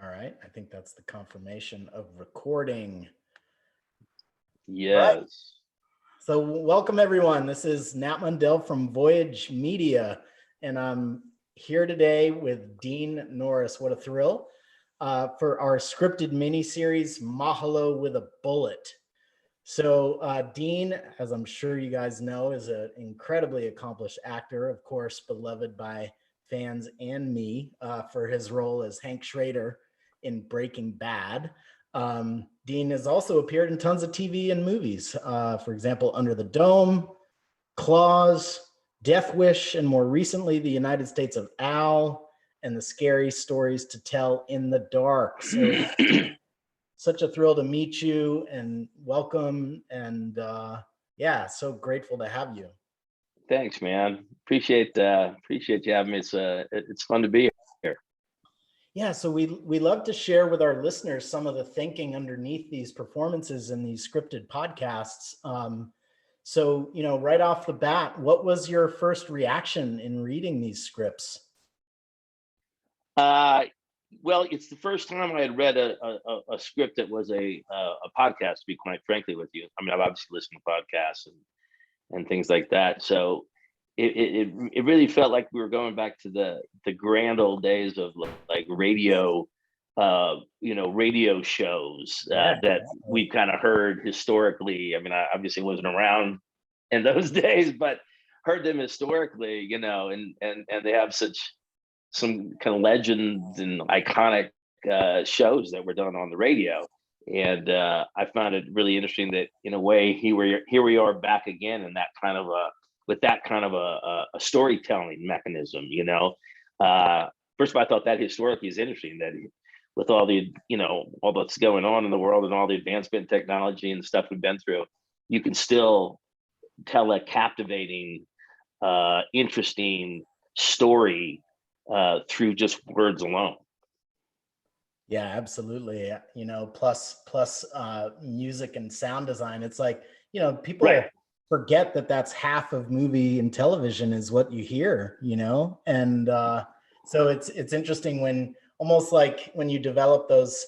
All right. I think that's the confirmation of recording. Right. Yes. So welcome everyone. This is Nat Mundel from Voyage Media, and I'm here today with Dean Norris. What a thrill for our scripted miniseries, Mahalo With A Bullet. So Dean, as I'm sure you guys know, is an incredibly accomplished actor, of course, beloved by fans and me for his role as Hank Schrader in Breaking Bad. Dean has also appeared in tons of TV and movies. For example, Under the Dome, Claws, Death Wish, and more recently, The United States of Al and The Scary Stories to Tell in the Dark. So such a thrill to meet you and welcome. And so grateful to have you. Thanks, man. Appreciate you having me. It's fun to be here. Yeah, so we love to share with our listeners some of the thinking underneath these performances in these scripted podcasts. So, right off the bat, what was your first reaction in reading these scripts? Well, it's the first time I had read a script that was a podcast, to be quite frankly with you. I mean, I've obviously listened to podcasts and things like that. So it really felt like we were going back to the grand old days of like radio, radio shows that we've kind of heard historically. I mean, I obviously wasn't around in those days, but heard them historically, and they have some kind of legends and iconic shows that were done on the radio. And I found it really interesting that in a way here we are back again in that kind of a storytelling mechanism. First of all, I thought that historically is interesting that with all the all that's going on in the world and all the advancement in technology and stuff we've been through, you can still tell a captivating, interesting story through just words alone. Yeah, absolutely. Plus music and sound design. It's like, people forget that that's half of movie and television is what you hear, and so it's interesting when almost like when you develop those,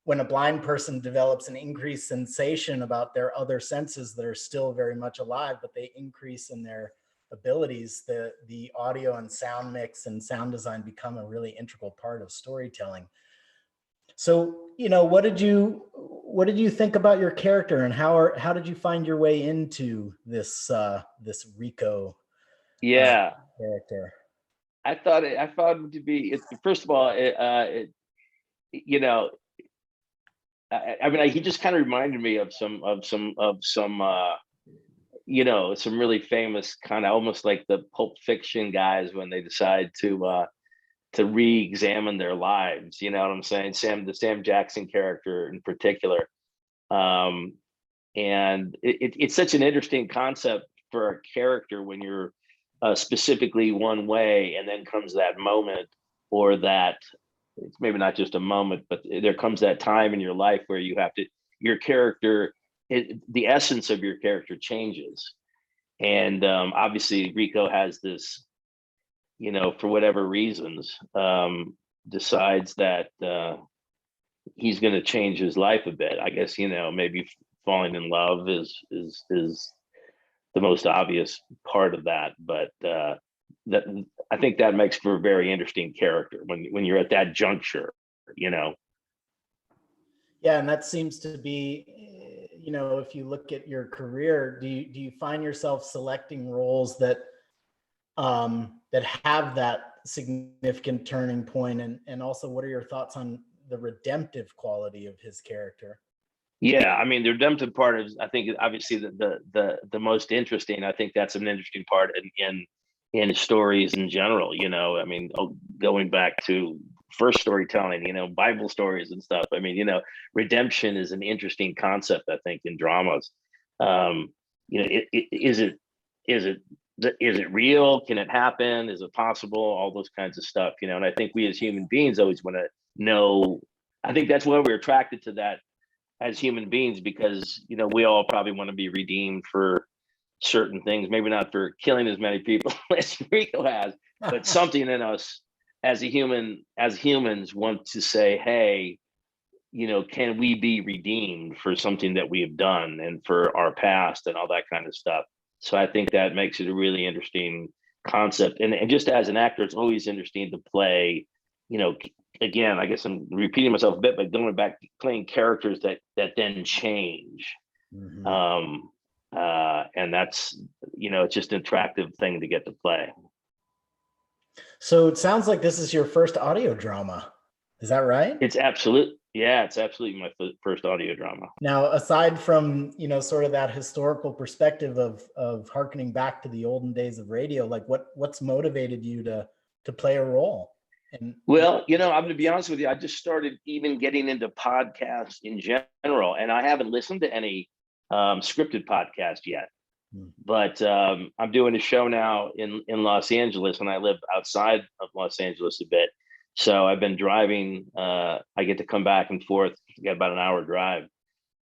when a blind person develops an increased sensation about their other senses that are still very much alive, but they increase in their abilities, the audio and sound mix and sound design become a really integral part of storytelling. So, what did you think about your character, and how did you find your way into this Rico character? I thought it to be, first of all, he just kind of reminded me of some some really famous kind of almost like the Pulp Fiction guys when they decide to re-examine their lives. You know what I'm saying? The Sam Jackson character in particular. And it's such an interesting concept for a character when you're specifically one way, and then comes that moment, or that it's maybe not just a moment, but there comes that time in your life where your character, the essence of your character changes. And obviously Rico has this, for whatever reasons, decides that he's going to change his life a bit. I guess, maybe falling in love is the most obvious part of that. But that, I think that makes for a very interesting character when you're at that juncture, Yeah, and that seems to be, if you look at your career, do you find yourself selecting roles that have that significant turning point, and also what are your thoughts on the redemptive quality of his character? Yeah, I mean, the redemptive part is, I think, obviously the most interesting. I think that's an interesting part in stories in general. I mean, going back to first storytelling, Bible stories and stuff. I mean, redemption is an interesting concept, I think, in dramas. Is it real? Can it happen? Is it possible? All those kinds of stuff, and I think we as human beings always want to know. I think that's why we're attracted to that as human beings, because, we all probably want to be redeemed for certain things, maybe not for killing as many people as Rico has, but something in us as humans want to say, hey, can we be redeemed for something that we have done and for our past and all that kind of stuff. So I think that makes it a really interesting concept. And just as an actor, it's always interesting to play, again, I guess I'm repeating myself a bit, but going back to playing characters that then change. Mhm. And that's, it's just an attractive thing to get to play. So it sounds like this is your first audio drama. Is that right? It's absolutely my first audio drama. Now, aside from, sort of that historical perspective of harkening back to the olden days of radio, like what's motivated you to play a role? And well, I'm going to be honest with you. I just started even getting into podcasts in general, and I haven't listened to any scripted podcast yet. But I'm doing a show now in Los Angeles, and I live outside of Los Angeles a bit. So I've been driving. I get to come back and forth. I got about an hour drive.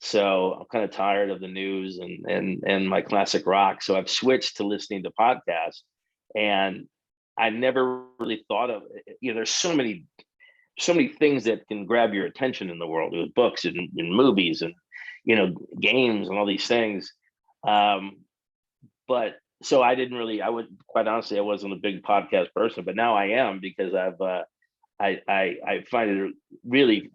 So I'm kind of tired of the news and my classic rock. So I've switched to listening to podcasts, and I never really thought of, there's so many things that can grab your attention in the world with books and movies and, games and all these things. But so I would quite honestly, I wasn't a big podcast person, but now I am, because I find it really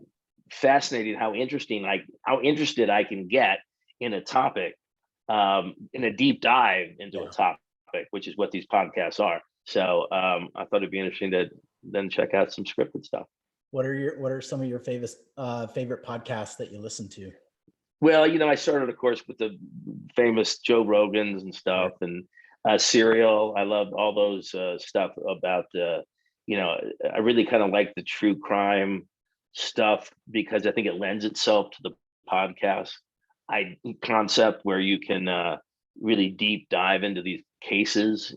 fascinating how interested I can get in a topic, in a deep dive into a topic, which is what these podcasts are. So I thought it'd be interesting to then check out some scripted stuff. what are some of your favorite podcasts that you listen to? Well, I started, of course, with the famous Joe Rogans and stuff, and Serial. I loved all those stuff about, I really kind of like the true crime stuff, because I think it lends itself to the podcast concept where you can really deep dive into these cases.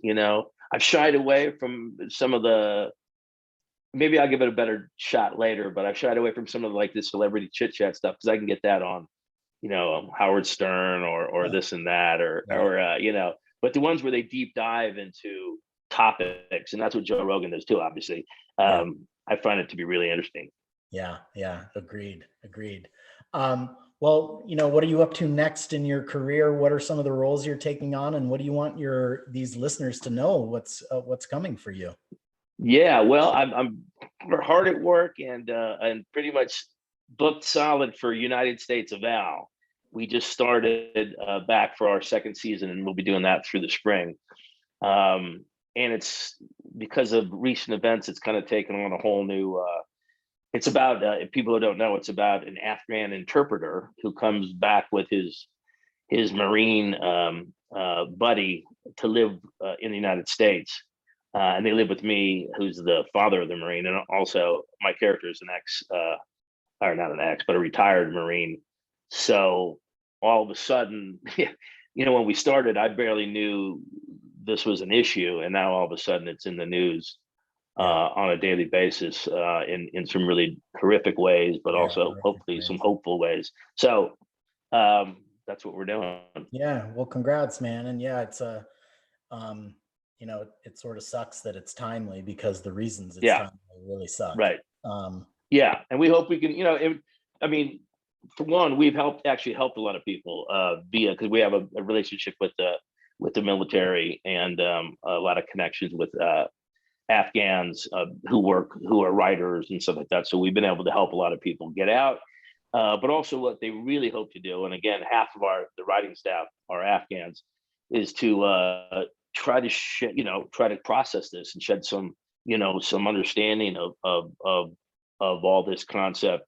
I've shied away from some of the, maybe I'll give it a better shot later, but I've shied away from some of the celebrity chit chat stuff, because I can get that on, Howard Stern or this and that, or but the ones where they deep dive into topics, and that's what Joe Rogan does too, obviously. I find it to be really interesting. Yeah. Agreed. Well, what are you up to next in your career? What are some of the roles you're taking on, and what do you want these listeners to know? What's coming for you? Yeah, well, I'm hard at work and pretty much booked solid for United States of Al. We just started back for our second season, and we'll be doing that through the spring. And it's because of recent events, it's kind of taken on a whole new. It's about, if people who don't know, it's about an Afghan interpreter who comes back with his Marine buddy to live in the United States. And they live with me, who's the father of the Marine. And also my character is or not an ex, but a retired Marine. So all of a sudden, when we started, I barely knew this was an issue. And now all of a sudden it's in the news on a daily basis in some really horrific ways, but also hopefully some hopeful ways. So that's what we're doing. Yeah. Well, congrats, man. And it's it sort of sucks that it's timely, because the reasons it's timely really suck. Right. And we hope we can, for one, we've actually helped a lot of people because we have a relationship with the military, and a lot of connections with Afghans who are writers and stuff like that. So we've been able to help a lot of people get out. But also what they really hope to do, and again, half of the writing staff are Afghans, is to try to process this and shed some understanding of all this concept.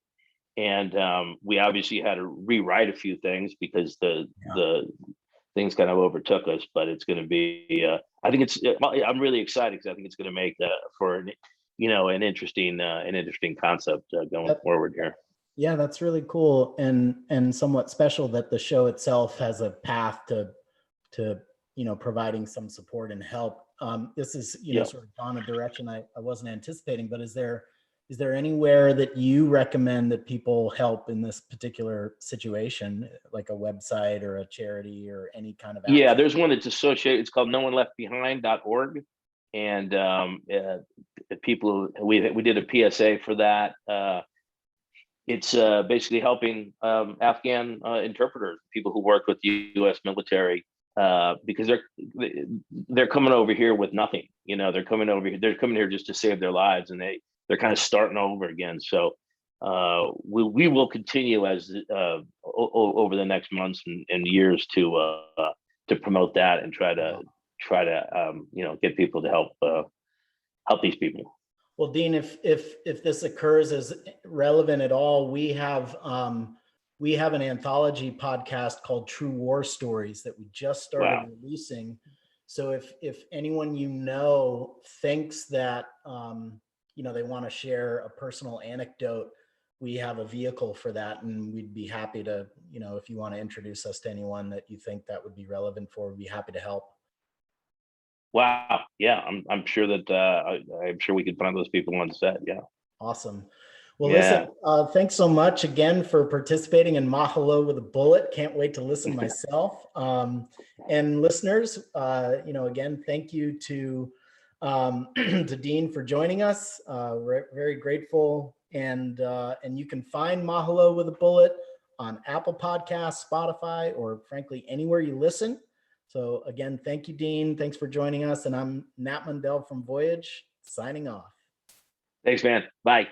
And we obviously had to rewrite a few things because the things kind of overtook us. But it's going to be, I'm really excited, because I think it's going to make for an interesting concept going forward here. Yeah, that's really cool, and somewhat special that the show itself has a path to providing some support and help. This is sort of gone a direction I wasn't anticipating. But is there anywhere that you recommend that people help in this particular situation, like a website or a charity or any kind of action? Yeah, there's one that's associated. It's called nooneleftbehind.org. And people. We did a PSA for that. It's basically helping Afghan interpreters, people who work with the U.S. military, because they're coming over here with nothing. They're coming over here. They're coming here just to save their lives, and they're kind of starting over again. So we will continue as over the next months and years to promote that and try to get people to help these people. Well, Dean, if this occurs as relevant at all, we have an anthology podcast called True War Stories that we just started releasing. So if anyone thinks that they want to share a personal anecdote, we have a vehicle for that, and we'd be happy to, if you want to introduce us to anyone that you think that would be relevant for, we'd be happy to help. Wow. Yeah. I'm sure that I'm sure we could find those people on set. Yeah. Awesome. Well, listen, thanks so much again for participating in Mahalo With A Bullet. Can't wait to listen myself. And listeners, again, thank you to Dean for joining us. We're very grateful. And you can find Mahalo With A Bullet on Apple Podcasts, Spotify, or frankly, anywhere you listen. So again, thank you, Dean. Thanks for joining us. And I'm Nat Mundel from Voyage, signing off. Thanks, man. Bye.